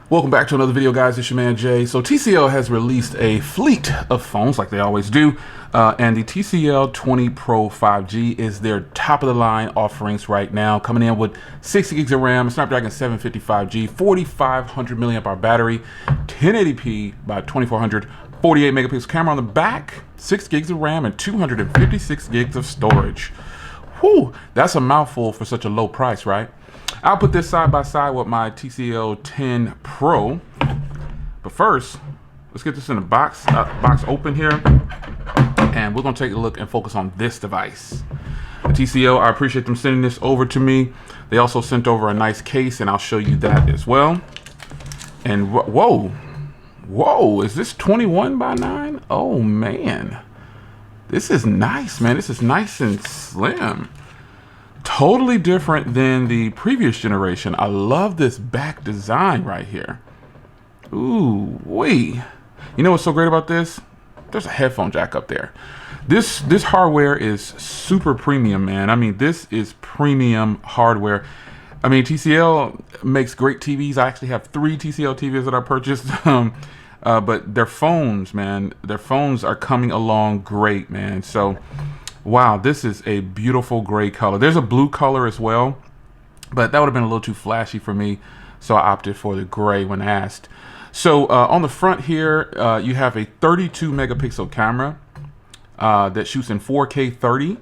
Welcome back to another video, guys. It's your man Jay. So TCL has released a fleet of phones like they always do, and the TCL 20 Pro 5G is their top of the line offerings right now, coming in with 60 gigs of RAM, Snapdragon 755G, 4500 milliamp hour battery, 1080p by 2400, 48 megapixel camera on the back, 6 gigs of RAM, and 256 gigs of storage. Whew, that's a mouthful for such a low price, right? I'll put this side by side with my TCL 10 Pro. But first, let's get this in the box open here. And we're going to take a look and focus on this device. The TCL, I appreciate them sending this over to me. They also sent over a nice case, and I'll show you that as well. And whoa, is this 21 by 9? Oh, man. This is nice, man. This is nice and slim. Totally different than the previous generation. I love this back design right here. Ooh, wee. You know what's so great about this? There's a headphone jack up there. This hardware is super premium, man. I mean, this is premium hardware. I mean, TCL makes great TVs. I actually have 3 TCL TVs that I purchased. But their phones, man, their phones are coming along great, man. So wow, this is a beautiful gray color. There's a blue color as well, but that would have been a little too flashy for me, so I opted for the gray when asked. So on the front here, you have a 32 megapixel camera that shoots in 4K 30,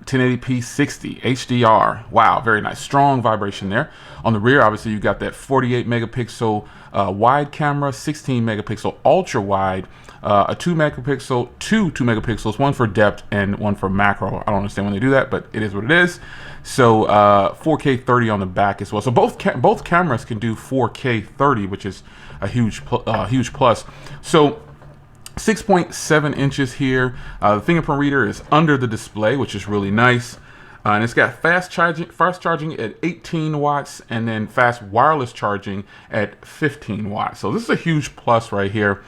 1080p 60, HDR. Wow, very nice. Strong vibration there. On the rear, obviously, you got that 48 megapixel wide camera, 16 megapixel ultra wide, a 2 megapixels, one for depth and one for macro. I don't understand when they do that, but it is what it is. So 4K 30 on the back as well. So both cameras can do 4K 30, which is a huge plus. So 6.7 inches here. The fingerprint reader is under the display, which is really nice. And it's got fast charging at 18 watts and then fast wireless charging at 15 watts. So this is a huge plus right here.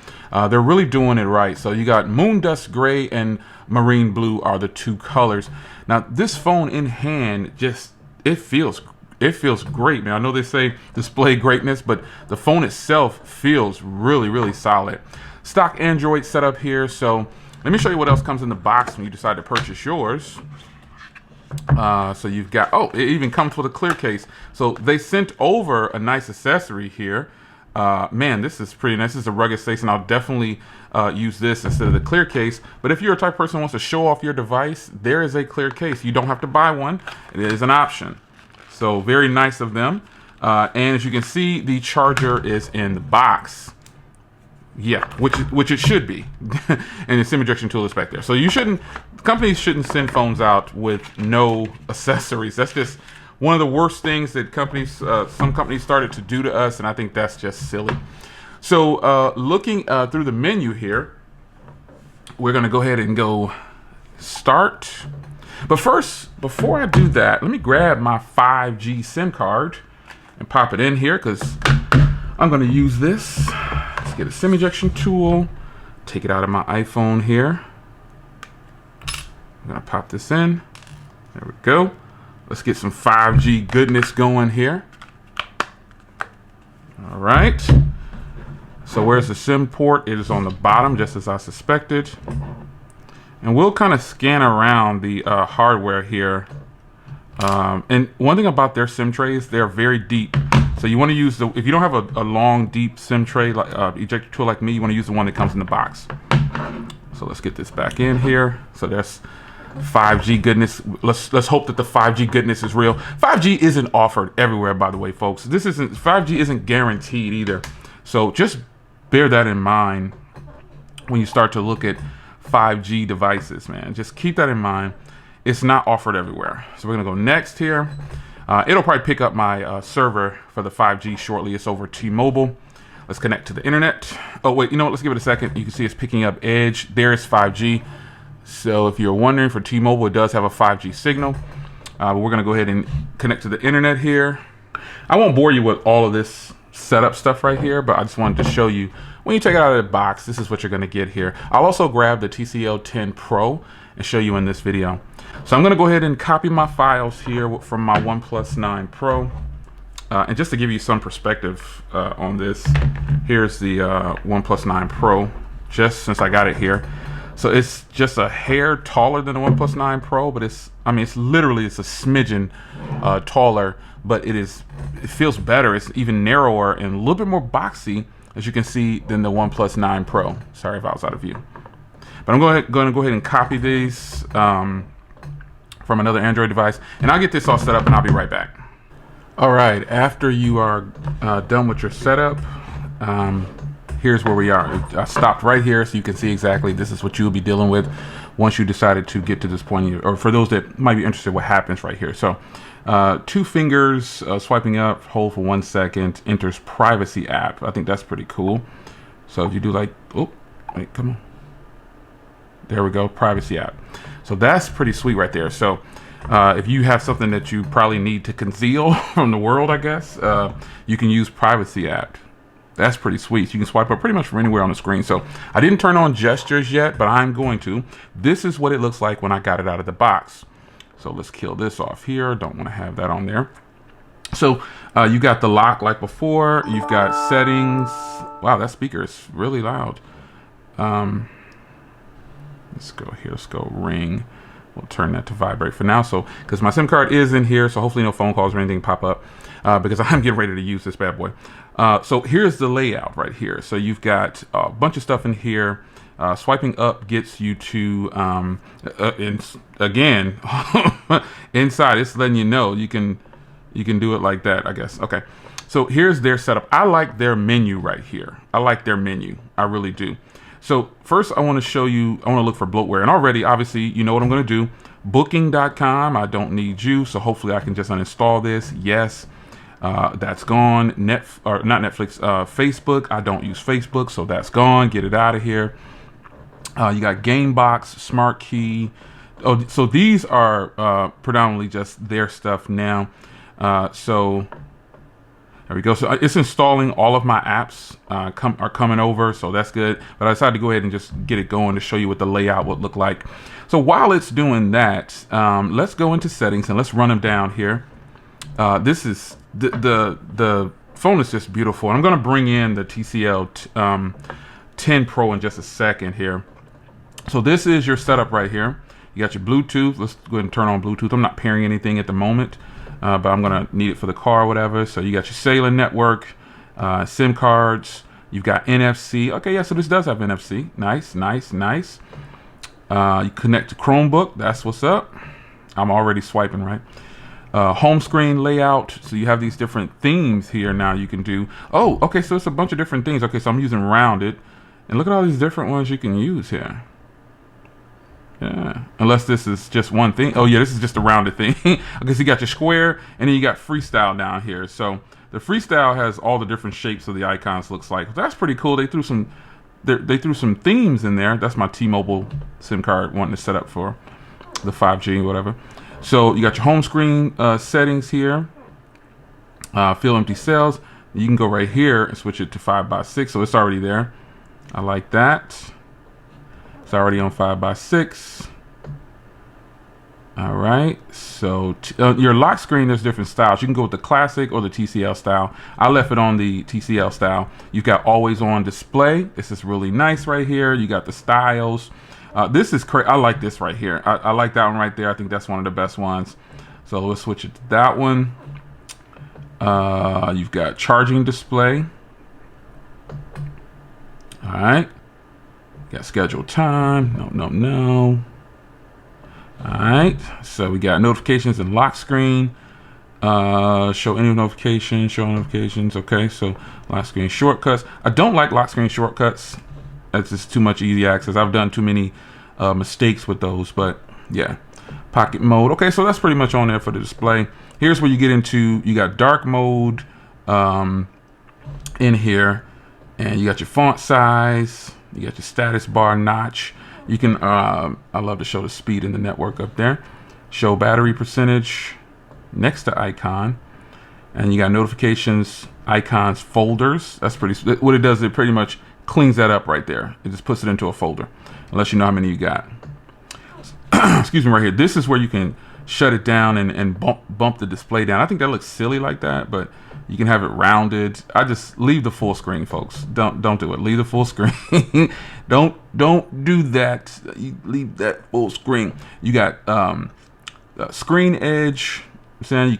They're really doing it right. So you got moon dust gray and marine blue are the 2 colors. Now this phone in hand, it feels great, man. I know they say display greatness, but the phone itself feels really solid. Stock Android setup here. So let me show you what else comes in the box when you decide to purchase yours. So you've got, it even comes with a clear case. So they sent over a nice accessory here. Man, this is pretty nice. This is a rugged case, and I'll definitely use this instead of the clear case. But if you're a type of person who wants to show off your device, there is a clear case. You don't have to buy one. It is an option. So very nice of them. And as you can see, the charger is in the box. Yeah, which it should be. And the SIM ejection tool is back there. So companies shouldn't send phones out with no accessories. That's just one of the worst things that some companies started to do to us, and I think that's just silly. So looking through the menu here, we're gonna go ahead and go start. But first, before I do that, let me grab my 5G SIM card and pop it in here, because I'm gonna use this. Let's get a SIM ejection tool, take it out of my iPhone here. I'm gonna pop this in. There we go. Let's get some 5G goodness going here. All right. So where's the SIM port? It is on the bottom, just as I suspected. And we'll kind of scan around the hardware here. And one thing about their SIM trays, they're very deep. So you want to use if you don't have a long, deep SIM tray, like ejector tool like me, you want to use the one that comes in the box. So let's get this back in here. So there's 5G goodness. Let's hope that the 5G goodness is real. 5G isn't offered everywhere, by the way, folks. 5G isn't guaranteed either. So just bear that in mind when you start to look at 5G devices, man. Just keep that in mind. It's not offered everywhere. So we're gonna go next here. It'll probably pick up my server for the 5G shortly. It's over T-Mobile. Let's connect to the internet. Oh wait, you know what? Let's give it a second. You can see it's picking up Edge. There's 5G. So if you're wondering, for T-Mobile, it does have a 5G signal. But we're gonna go ahead and connect to the internet here. I won't bore you with all of this setup stuff right here, but I just wanted to show you, when you take it out of the box, this is what you're gonna get here. I'll also grab the TCL 10 Pro and show you in this video. So I'm gonna go ahead and copy my files here from my OnePlus 9 Pro. And just to give you some perspective on this, here's the OnePlus 9 Pro, just since I got it here. So it's just a hair taller than the OnePlus 9 Pro, but it's a smidgen taller, but it feels better. It's even narrower and a little bit more boxy, as you can see, than the OnePlus 9 Pro. Sorry if I was out of view. But I'm going to go ahead and copy these from another Android device, and I'll get this all set up and I'll be right back. All right, after you are done with your setup, here's where we are. I stopped right here so you can see exactly this is what you'll be dealing with once you decided to get to this point, or for those that might be interested, what happens right here. So 2 fingers swiping up, hold for 1 second, enters privacy app. I think that's pretty cool. So if you do like, oh, wait, come on. There we go, privacy app. So that's pretty sweet right there. So if you have something that you probably need to conceal from the world, I guess, you can use privacy app. That's pretty sweet. So you can swipe up pretty much from anywhere on the screen. So I didn't turn on gestures yet, but I'm going to. This is what it looks like when I got it out of the box. So let's kill this off here. Don't want to have that on there. So you got the lock like before. You've got settings. Wow, that speaker is really loud. Let's go here. Let's go ring. We'll turn that to vibrate for now. So because my SIM card is in here, so hopefully no phone calls or anything pop up because I'm getting ready to use this bad boy. So here's the layout right here. So you've got a bunch of stuff in here. Swiping up gets you to, again, inside. It's letting you know you can do it like that, I guess. Okay. So here's their setup. I like their menu right here. I like their menu. I really do. So first I want to show you, I want to look for bloatware. And already, obviously, you know what I'm going to do. Booking.com, I don't need you. So hopefully I can just uninstall this. Yes. That's gone. Not Netflix, Facebook. I don't use Facebook, so that's gone. Get it out of here. You got Gamebox, Smart Key. Oh, so these are predominantly just their stuff now. So there we go. So it's installing all of my apps are coming over, so that's good. But I decided to go ahead and just get it going to show you what the layout would look like. So while it's doing that, let's go into settings and let's run them down here. This is the phone is just beautiful. I'm going to bring in the TCL 10 Pro in just a second here. So this is your setup right here. You got your Bluetooth. Let's go ahead and turn on Bluetooth. I'm not pairing anything at the moment, but I'm going to need it for the car or whatever. So you got your cellular network, SIM cards. You've got NFC. Okay, yeah, so this does have NFC. Nice, nice, nice. You connect to Chromebook. That's what's up. I'm already swiping, right? Home screen layout. So you have these different themes here now you can do. Oh, okay, so it's a bunch of different things. Okay, so I'm using rounded. And look at all these different ones you can use here. Yeah, unless this is just one thing. Oh yeah, this is just a rounded thing. Okay, so you got your square, and then you got freestyle down here. So the freestyle has all the different shapes of the icons. Looks like that's pretty cool. They threw some themes in there. That's my T-Mobile SIM card wanting to set up for the 5G or whatever. So you got your home screen settings here. Fill empty cells. You can go right here and switch it to 5x6. So it's already there. I like that. It's already on 5x6. All right. So your lock screen, there's different styles. You can go with the classic or the TCL style. I left it on the TCL style. You've got always on display. This is really nice right here. You got the styles. This is I like this right here. I like that one right there. I think that's one of the best ones. So let's switch it to that one. You've got charging display. All right. Got scheduled time. No. All right. So we got notifications and lock screen. Show any notifications. Show notifications. Okay. So lock screen shortcuts. I don't like lock screen shortcuts. That's just too much easy access. I've done too many mistakes with those. But yeah. Pocket mode. Okay. So that's pretty much on there for the display. Here's where you get into. You got dark mode in here. And you got your font size. You got your status bar notch. You can, I love to show the speed in the network up there. Show battery percentage next to icon. And you got notifications, icons, folders. That's pretty, what it does, it pretty much cleans that up right there. It just puts it into a folder, unless you know how many you got. Excuse me, right here. This is where you can shut it down and bump the display down. I think that looks silly like that, but You can have it rounded. I just leave the full screen, folks. Don't do it. Leave the full screen. don't do that. You leave that full screen. You got screen edge. I'm saying you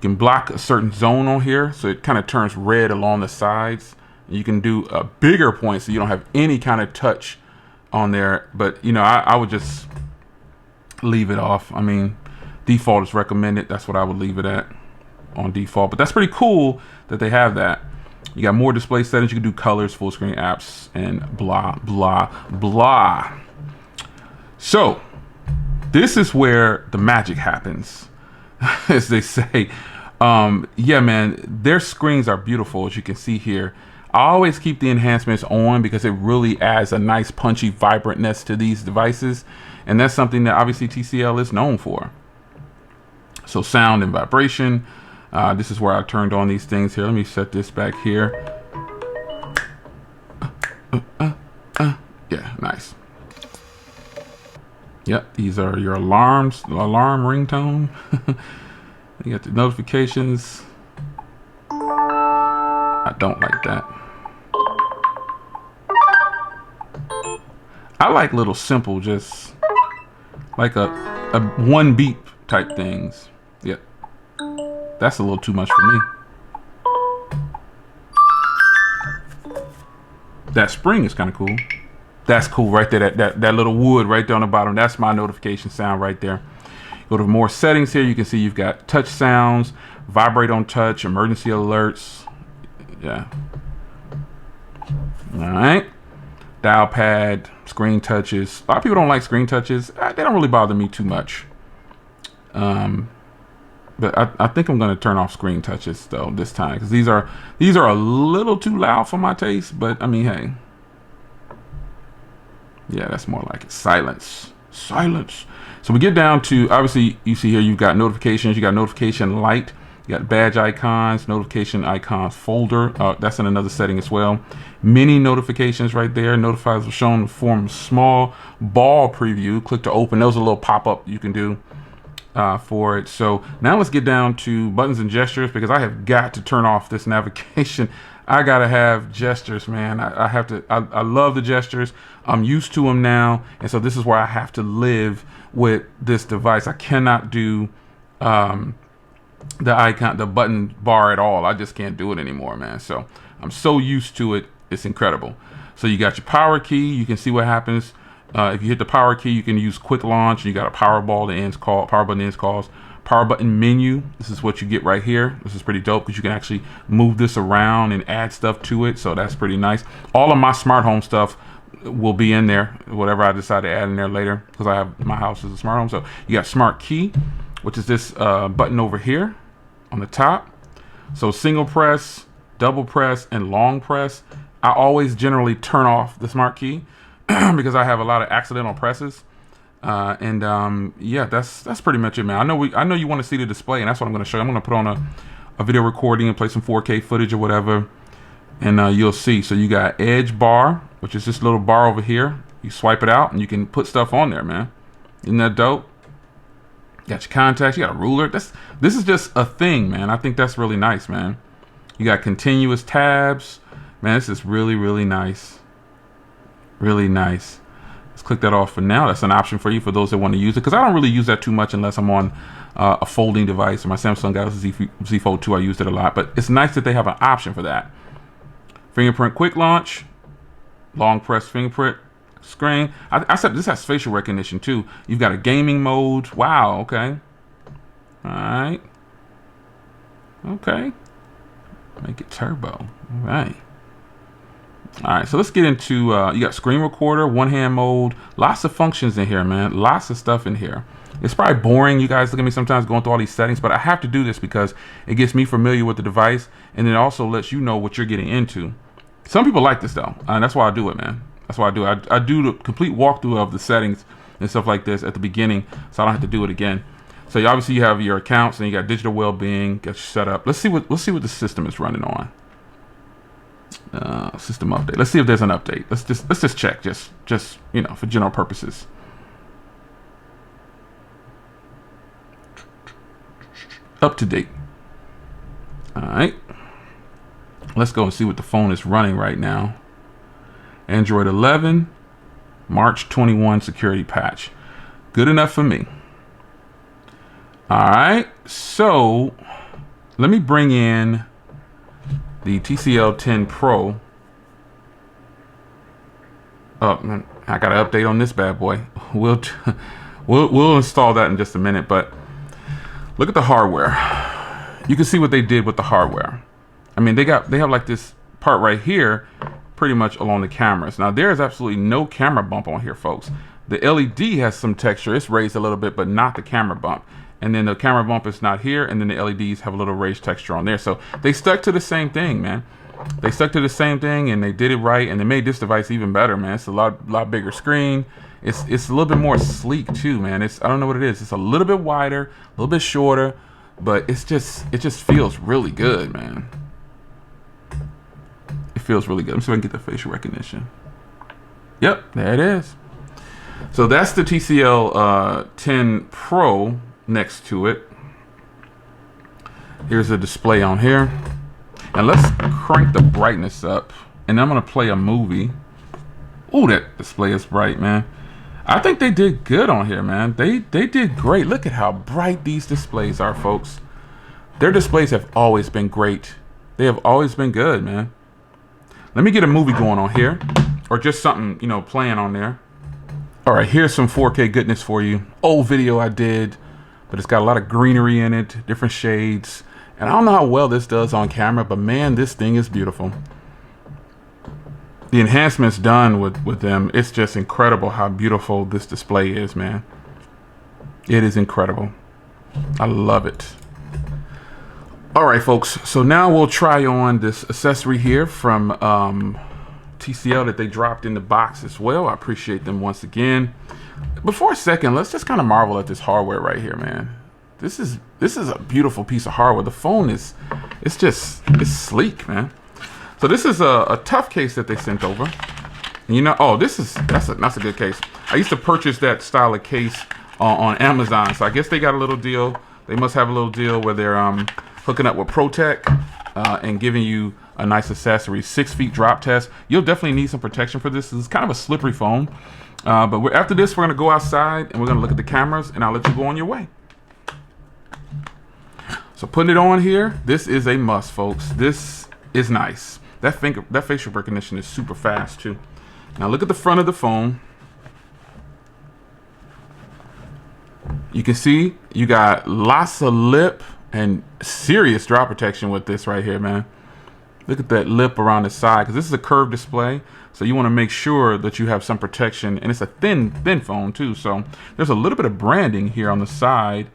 can block a certain zone on here, so it kind of turns red along the sides. You can do a bigger point, so you don't have any kind of touch on there. But you know, I would just leave it off. I mean, default is recommended. That's what I would leave it at on default. But that's pretty cool that they have that. You got more display settings. You can do colors, full screen apps, and blah blah blah. So this is where the magic happens, as they say. Yeah, man, their screens are beautiful, as you can see here. I always keep the enhancements on because it really adds a nice punchy vibrantness to these devices, and that's something that obviously TCL is known for. So sound and vibration. This is where I turned on these things here. Let me set this back here. Yeah, nice. Yep, these are your alarms, alarm ringtone. You got the notifications. I don't like that. I like little simple, just like a one beep type things. Yep. That's a little too much for me. That spring is kind of cool. That's cool right there. That little wood right there on the bottom. That's my notification sound right there. Go to more settings here. You can see you've got touch sounds, vibrate on touch, emergency alerts. Yeah. All right. Dial pad, screen touches. A lot of people don't like screen touches. They don't really bother me too much. But I think I'm going to turn off screen touches though this time, because these are a little too loud for my taste. But I mean, hey, yeah, that's more like it. Silence. So we get down to, obviously you see here you've got notifications. You got notification light. You got badge icons, notification icons folder. That's in another setting as well. Many notifications right there. Notifiers are shown in the form of small ball preview. Click to open. Those are a little pop-up you can do for it. So now let's get down to buttons and gestures, because I have got to turn off this navigation. I gotta have gestures, man. I have to. I love the gestures. I'm used to them now, and so this is where I have to live with this device. I cannot do the button bar at all. I just can't do it anymore, man. So I'm so used to it. It's incredible. So you got your power key. You can see what happens. If you hit the power key, you can use quick launch. You got a power ball that ends call, power button ends calls. Power button menu. This is what you get right here. This is pretty dope because you can actually move this around and add stuff to it. So that's pretty nice. All of my smart home stuff will be in there, whatever I decide to add in there later, because I have my house as a smart home. So you got smart key, which is this button over here on the top. So single press, double press, and long press. I always generally turn off the smart key because I have a lot of accidental presses. Yeah, that's pretty much it, man. I know you want to see the display, and that's what I'm going to show you. I'm going to put on a video recording and play some 4K footage or whatever, and you'll see. So you got edge bar, which is this little bar over here. You swipe it out, and you can put stuff on there, man. Isn't that dope? You got your contacts. You got a ruler. This is just a thing, man. I think that's really nice, man. You got continuous tabs, man. This is really, really nice. Really nice. Let's click that off for now. That's an option for you, for those that want to use it, because I don't really use that too much unless I'm on a folding device. Or my Samsung Galaxy Z Fold 2, I used it a lot, but it's nice that they have an option for that. Fingerprint quick launch, long press fingerprint screen. I said this has facial recognition too. You've got a gaming mode. Wow. Okay. All right. Okay. Make it turbo. All right. All right, so let's get into, you got screen recorder, one hand mode, lots of functions in here, man. Lots of stuff in here. It's probably boring. You guys look at me sometimes going through all these settings, but I have to do this because it gets me familiar with the device, and it also lets you know what you're getting into. Some people like this though, and that's why I do it, man. That's why I do it. I do the complete walkthrough of the settings and stuff like this at the beginning, so I don't have to do it again. So you obviously have your accounts, and you got digital well-being, get you set up. Let's see what the system is running on. System update. Let's see if there's an update. Let's just check, just you know, for general purposes. Up to date. All right. Let's go and see what the phone is running right now. Android 11, March 21 security patch. Good enough for me. All right. So let me bring in the TCL 10 Pro. Oh, man, I got an update on this bad boy. We'll install that in just a minute, but look at the hardware. You can see what they did with the hardware. I mean, they have like this part right here, pretty much along the cameras. Now there is absolutely no camera bump on here, folks. The LED has some texture. It's raised a little bit, but not the camera bump. And then the camera bump is not here, and then the LEDs have a little raised texture on there. So they stuck to the same thing, man. They stuck to the same thing, and they did it right, and they made this device even better, man. It's a lot bigger screen. It's a little bit more sleek too, man. I don't know what it is. It's a little bit wider, a little bit shorter, but it just feels really good, man. It feels really good. Let me see if I can get the facial recognition. Yep, there it is. So that's the TCL 10 Pro next to it. Here's a display on here. And let's crank the brightness up. And I'm going to play a movie. Ooh, that display is bright, man. I think they did good on here, man. They did great. Look at how bright these displays are, folks. Their displays have always been great. They have always been good, man. Let me get a movie going on here. Or just something, you know, playing on there. All right, here's some 4K goodness for you. Old video I did, but it's got a lot of greenery in it, different shades. And I don't know how well this does on camera, but man, this thing is beautiful. The enhancements done with them, it's just incredible how beautiful this display is, man. It is incredible. I love it. All right, folks, so now we'll try on this accessory here from TCL that they dropped in the box as well. I appreciate them once again. But for a second, let's just kind of marvel at this hardware right here, man. This is a beautiful piece of hardware. The phone it's sleek, man. So this is a tough case that they sent over. And you know, oh, that's a good case. I used to purchase that style of case on Amazon. So I guess they got a little deal. They must have a little deal where they're hooking up with ProTech and giving you a nice accessory. 6 feet drop test. You'll definitely need some protection for this. It's kind of a slippery phone. But after this, we're gonna go outside and we're gonna look at the cameras, and I'll let you go on your way. So putting it on here, this is a must, folks. This is nice. That facial recognition is super fast too. Now look at the front of the phone. You can see you got lots of lip and serious drop protection with this right here, man. Look at that lip around the side, because this is a curved display, so you want to make sure that you have some protection. And it's a thin phone too, so there's a little bit of branding here on the side.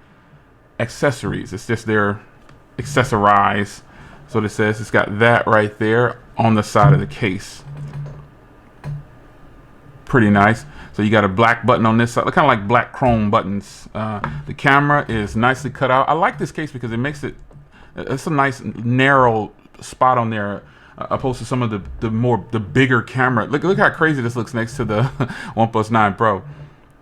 Accessories, it's just their accessorize. So it says it's got that right there on the side of the case. Pretty nice. So you got a black button on this side, kind of like black chrome buttons. The camera is nicely cut out. I like this case because it makes it's a nice narrow spot on there, opposed to some of the bigger camera. Look how crazy this looks next to the OnePlus 9 Pro.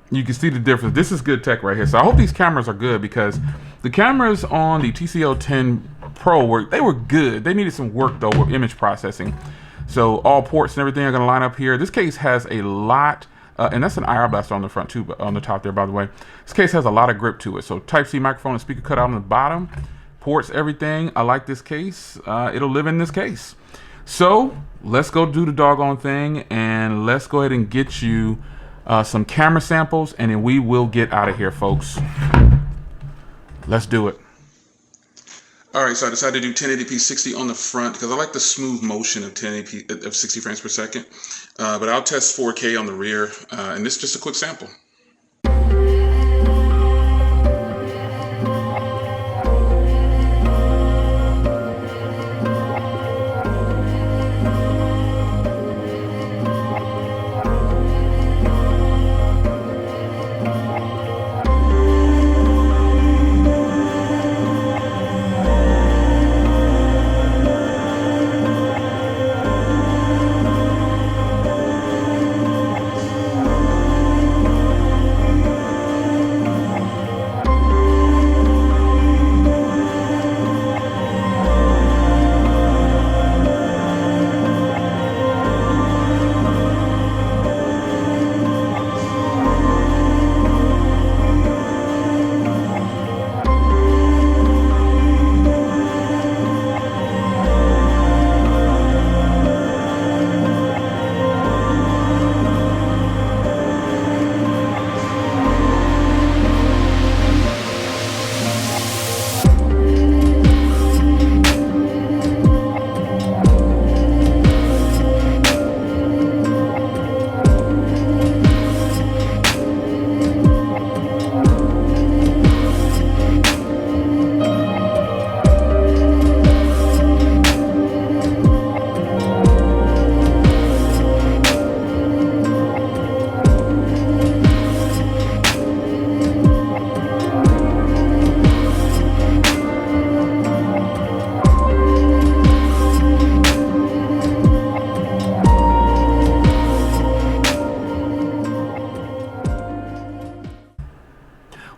You can see the difference. This is good tech right here. So I hope these cameras are good, because the cameras on the TCL 10 Pro were good. They needed some work though with image processing. So all ports and everything are going to line up here. This case has a lot, and that's an IR blaster on the front too, on the top there, by the way. This case has a lot of grip to it. So Type-C microphone and speaker cut out on the bottom, ports, everything. I like this case. It'll live in this case. So let's go do the doggone thing, and let's go ahead and get you some camera samples, and then we will get out of here, folks. Let's do it. All right, so I decided to do 1080p 60 on the front because I like the smooth motion of 1080p of 60 frames per second. But I'll test 4K on the rear, and this is just a quick sample.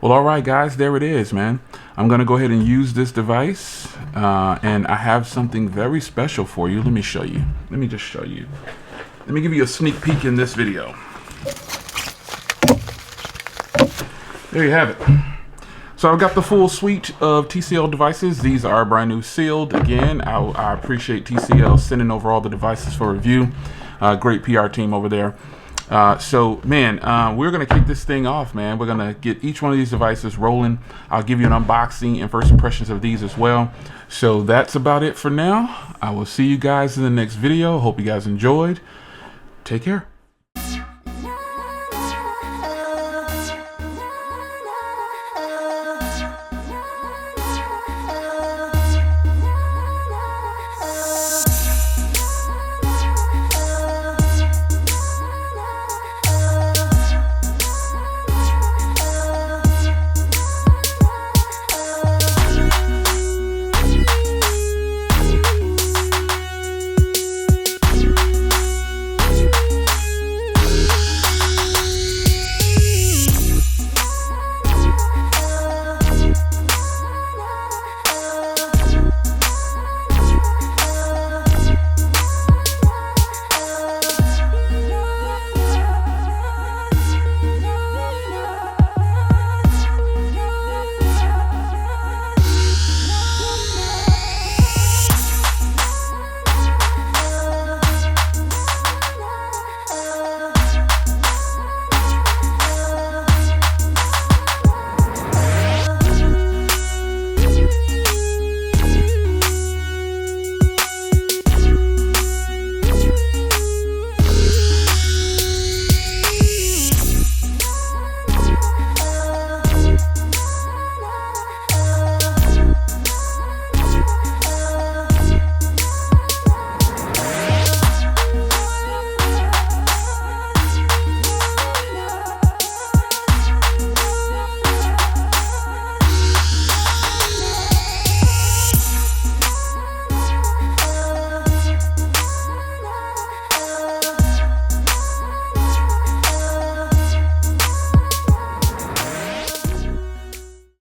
Well, all right, guys, there it is, man. I'm going to go ahead and use this device, and I have something very special for you. Let me show you. Let me just show you. Let me give you a sneak peek in this video. There you have it. So I've got the full suite of TCL devices. These are brand new sealed. Again, I appreciate TCL sending over all the devices for review. Great PR team over there. So man, we're gonna kick this thing off, man. We're gonna get each one of these devices rolling. I'll give you an unboxing and first impressions of these as well. So that's about it for now. I will see you guys in the next video. Hope you guys enjoyed. Take care.